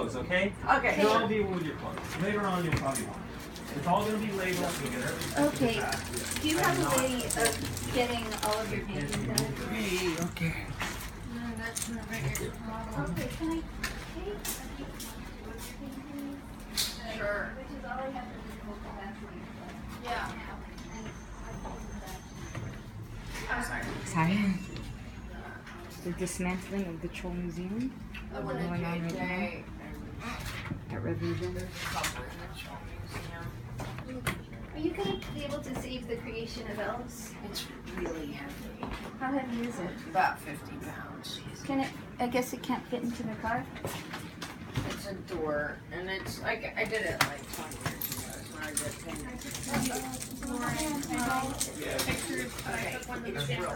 clothes, okay? Okay. You'll all deal with your clothes. Later on, you'll probably want it. It's all going to be labeled. You'll get everything. Okay. Do you have a way of getting all of your painting done? Okay. No, that's not very good. Okay, can I take a few paintings? Sure. Which is all I have for physical capacity. Yeah. I'm sorry. Sorry. The dismantling of the Troll Museum. The one Going on right today. At Rev Jen. Are you going to be able to save the creation of elves? It's really heavy. How heavy is it? About 50 pounds. Can it? I guess it can't fit into the car. It's a door, and it's like I did it like 20 years ago. It's when I did painting. Pictures. Okay, it's real.